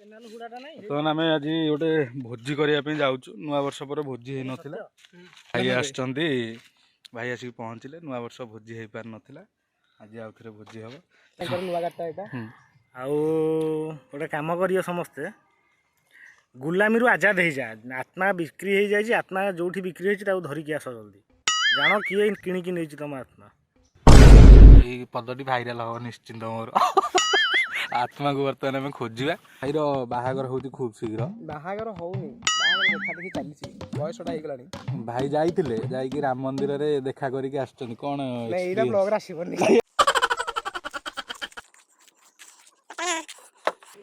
ବର୍ତ୍ତମାନ ଆମେ ଆଜି ଗୋଟେ ଭୋଜି କରିବା ପାଇଁ ଯାଉଛୁ। ନୂଆ ବର୍ଷ ପରେ ଭୋଜି ହେଇନଥିଲା। ଭାଇ ଆସିଛନ୍ତି, ଭାଇ ଆସିକି ପହଞ୍ଚିଲେ। ନୂଆ ବର୍ଷ ଭୋଜି ହେଇପାରିନଥିଲା, ଆଜି ଆଉ ଥରେ ଭୋଜି ହବ। ନୂଆ ଗାଡ଼ିଟା ଏଇଟା। ଆଉ ଗୋଟେ କାମ କରିବ ସମସ୍ତେ, ଗୁଲାମୀରୁ ଆଜାଦ ହେଇଯା। ଆତ୍ମା ବିକ୍ରି ହେଇଯାଇଛି, ଆତ୍ମା ଯୋଉଠି ବିକ୍ରି ହେଇଛି ତାକୁ ଧରିକି ଆସ ଜଲ୍ଦି। ଜାଣ କିଏ କିଣିକି ନେଇଛି ତମ ଆତ୍ମା। ଏଇ ପଦଟି ଭାଇରାଲ ହବ ନିଶ୍ଚିନ୍ତ ମୋର। ଆତ୍ମାକୁ ବର୍ତ୍ତମାନ ଆମେ ଖୋଜିବା। ଭାଇର ବାହାଘର ହଉଛି ଖୁବ ଶୀଘ୍ର। ବାହାଘର ହଉନି, ବାହାଘର ଦେଖା ଦେଖି ଚାଲିଛି, ବୟସଟା ହେଇଗଲାଣି। ଭାଇ ଯାଇଥିଲେ, ଯାଇକି ରାମ ମନ୍ଦିରରେ ଦେଖା କରିକି ଆସିଛନ୍ତି। କଣ ଏଇଟା ବ୍ଲଗରେ ଆସିବନି।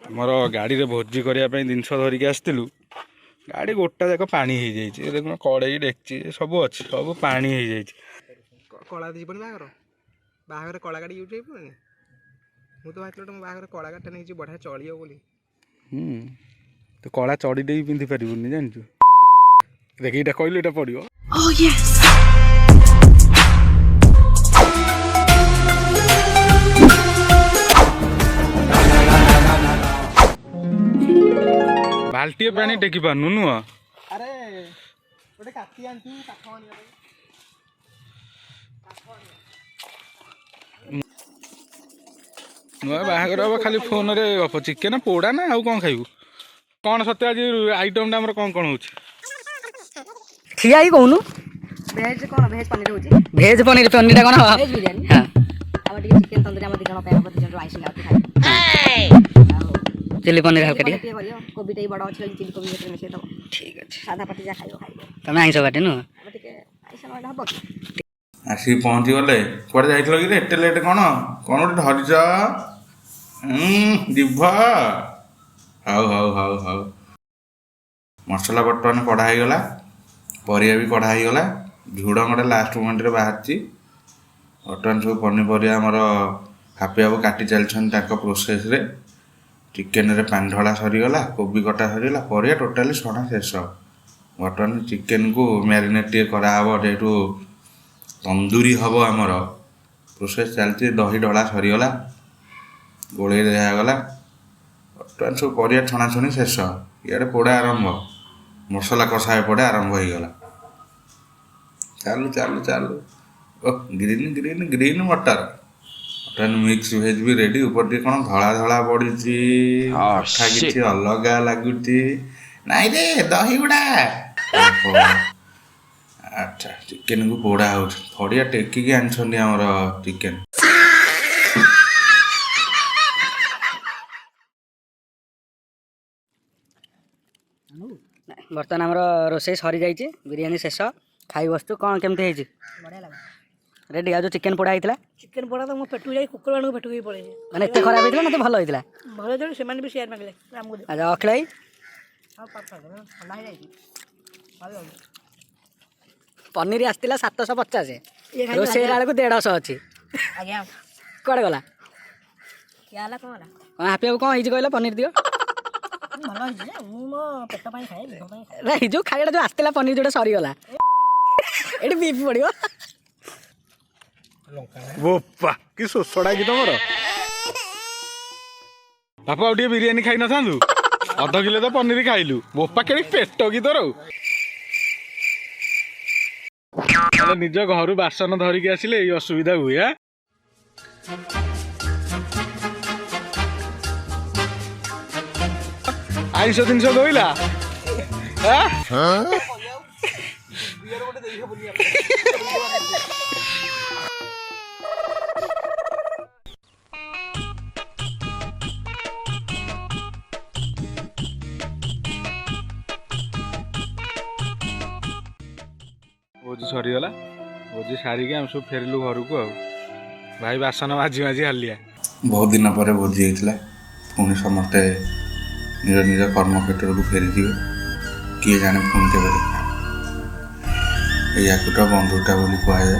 ଆମର ଗାଡ଼ିରେ ଭୋଜି କରିବା ପାଇଁ ଜିନିଷ ଧରିକି ଆସିଥିଲୁ। ଗାଡ଼ି ଗୋଟା ଯାକ ପାଣି ହେଇଯାଇଛି। ଦେଖୁନ କଡ଼େଇ ଡେକ୍ଚି ସବୁ ଅଛି, ସବୁ ପାଣି ହେଇଯାଇଛି। କଳା ଯିବନି ବାହାଘର, ବାହାଘର କଳା ଗାଡ଼ି ୟୁଜ୍ ହେଇପଡ଼ୁନି। ମୁଁ ତ ଭାବିଥିଲି ଗୋଟେ ମୋ ବାହାଘର କଳା ଗାଡ଼ିଟା ନେଇଛି, ବଢ଼ିଆ ଚଳିବ ବୋଲି। ତୁ କଳା ଚଢ଼ି ଦେଇକି ପିନ୍ଧି ପାରିବୁନି ଜାଣିଛୁ। ଦେଖି ଏଇଟା କହିଲୁ, ଏଇଟା ପଡ଼ିବ। ବାଲ୍ଟିଏ ପାଣି ଟେକି ପାରୁନୁ ନୁହଁ। ଆରେ ଗୋଟେ କାଟି ଆଣିଛୁ, କାଠ ଆଣିବା ପାଇଁ। ନୂଆ ବାହାଘର ହବ, ଖାଲି ଫୋନରେ ଗପ। ଚିକେନ ପୋଡ଼ା ନା ଆଉ କଣ ଖାଇବୁ? କଣ ସତେ ଆଜି ଆଇଟମଟା ଆମର କଣ କଣ ହଉଛି? ଠିଆ ହେଇକି କହୁନୁ। ଭେଜ କଣ? ଭେଜ ପନିର ହଉଛି। ଭେଜ ପନିର, ପନିରଟା କଣ? ଭେଜ ବିରିୟାନୀ। ହଁ। ଆଉ ଟିକେ ଚିକେନ ତନ୍ଦୁରୀ, ଆମ 2 ଜଣ ପାଇଁ ହବ, 2 ଜଣ ଆଇସିଂ ଆଉଟ୍ ଖାଇବେ। ଚିଲି ପନିର ହାଲକା ଟିକେ କରିବ। କୋବି ଟେ ବଡ଼ ଅଛି, ଚିଲି କୋବି ଭିତରେ ମିଶେଇ ଦବ। ଠିକ୍ ଅଛି। ସାଧା ପାଟି ଯା ଖାଇବ ଖାଇବ। ତମେ ଆଇଁଷ ପାଟି ନୁହଁ? ଆମେ ଟିକେ ଆଇଁଷ ନହେଲେ ହବ କି? ଆସିକି ପହଞ୍ଚି ଗଲେ। କୁଆଡ଼େ ଯାଇଥିଲ କି ଏତେ ଲେଟ୍? କଣ ଗୋଟେ ଧରିଛ? ଜିଭ। ହଉ ହଉ ହଉ ହଉ। ମସଲା ବର୍ତ୍ତମାନ କଢ଼ା ହେଇଗଲା, ପରିବା ବି କଢ଼ା ହେଇଗଲା। ଝୁଡ଼ଙ୍ଗଟା ଲାଷ୍ଟ ମୋମେଣ୍ଟରେ ବାହାରିଛି। ବର୍ତ୍ତମାନ ସବୁ ପନିପରିବା ଆମର ହାପି ବାବୁ କାଟି ଚାଲିଛନ୍ତି ତାଙ୍କ ପ୍ରୋସେସ୍ରେ। ଚିକେନରେ ପାଣି ଢଳା ସରିଗଲା, କୋବି କଟା ସରିଗଲା, ପରିବା ଟୋଟାଲି ସଢ଼ା ଶେଷ। ବର୍ତ୍ତମାନ ଚିକେନକୁ ମ୍ୟାରିନେଟ୍ ଟିକେ କରାହେବ, ଯେହେତୁ ତନ୍ଦୁରୀ ହବ ଆମର। ପ୍ରୋସେସ୍ ଚାଲିଛି। ଦହି ଢଳା ସରିଗଲା, ଗୋଳେଇ ଦିଆଗଲା। ବର୍ତ୍ତମାନ ସବୁ ପରିବା ଛଣାଛଣି ଶେଷ। ଇଆଡ଼େ ପୋଡ଼ା ଆରମ୍ଭ, ମସଲା କଷା ଏପଟେ ଆରମ୍ଭ ହେଇଗଲା। ଚାଲୁ ଚାଲୁ ଚାଲୁ। ଓ ଗ୍ରୀନ୍ ମଟର। ବର୍ତ୍ତମାନ ମିକ୍ସ ଭେଜ୍ ବି ରେଡ଼ି। ଉପରେ ଟିକେ କ'ଣ ଧଳା ଧଳା ପଡ଼ିଛି, କଥା କିଛି ଅଲଗା ଲାଗୁଛି। ନାଇଁ ରେ ଦହିଗୁଡ଼ା। ଆଚ୍ଛା, ଚିକେନକୁ ପୋଡ଼ା ହେଉଛି। ଫଡ଼ିଆ ଟେକିକି ଆଣିଛନ୍ତି ଆମର ଚିକେନ। ବର୍ତ୍ତମାନ ଆମର ରୋଷେଇ ସରିଯାଇଛି, ବିରିୟାନୀ ଶେଷ। ଖାଇ ବସିଛୁ। କ'ଣ କେମିତି ହେଇଛି? ବଢ଼ିଆ ଲାଗୁଛି। ରେଡ଼ି। ଆଉ ଯେଉଁ ଚିକେନ ପୋଡ଼ା ହେଇଥିଲା, ଚିକେନ ପୋଡ଼ା ତ ମୋ ପେଟକୁ ଯାଇ କୁକୁର ମାନଙ୍କୁ ପେଟକୁ ବି ପଳେଇଛି। ମାନେ ଏତେ ଖରାପ ହେଇଥିଲା ନା? ଭଲ ହେଇଥିଲା? ଭଲ ହେଇଥିଲା। ସେମାନେ ବି ସେୟାର ମାଗିଲେ ଆମକୁ। ଆଚ୍ଛା, ଅଖିଳ ଭାଇ? ଥଣ୍ଡା ହେଇଯାଇଛି। ପନିର ଆସିଥିଲା 750, ରୋଷେଇ ବେଳକୁ 150 ଅଛି। ଆଜ୍ଞା, କୁଆଡ଼େ ଗଲା? କିଏ ହେଲା? କ'ଣ ହେଲା? କ'ଣ ହାପି ବାବୁ, କ'ଣ ହେଇଛି କହିଲ? ପନିର ଦିଅ। ଭଲ ହେଇଛି ଯେ, ମୁଁ ମୋ ପେଟ ପାଇଁ ଖାଏ, ଦେହ ପାଇଁ ଖାଏ। ଏଇ ଯେଉଁ ଖାଇବାଟା ଯେଉଁ ଆସିଥିଲା ପନିର, ଯେଉଁଟା ସରିଗଲା, ଏଠି ବିପି ପଡ଼ିବ। ବୋପା କି ଶୋଷଡ଼ା କି ତମର। ବାପା ଆଉ ଟିକେ ବିରିୟାନୀ ଖାଇ ନଥାନ୍ତୁ? ଅଧ କିଲୋ ତ ପନିର ଖାଇଲୁ। ବୋପା କେଡ଼ି ପେଟ କି ତୋର। ନିଜ ଘରୁ ବାସନ ଧରିକି ଆସିଲେ ଏଇ ଅସୁବିଧା ହୁଏ। ଆଇଁଷ ଜିନିଷ ଧୋଇଲା। ଭୋଜି ସରିଗଲା। ଭୋଜି ସାରିକି ଆମେ ସବୁ ଫେରିଲୁ ଘରକୁ। ଆଉ ଭାଇ ବାସନ ମାଜି ମାଜି ହାଲିଆ। ବହୁତ ଦିନ ପରେ ଭୋଜି ହେଇଥିଲା। ପୁଣି ସମସ୍ତେ ନିଜ ନିଜ କର୍ମକ୍ଷେତ୍ରକୁ ଫେରିଯିବେ। କିଏ ଜାଣେ ପୁଣି କେବେ ଦେଖା। ଏହାକୁ ତ ବନ୍ଧୁତା ବୋଲି କୁହାଯାଏ।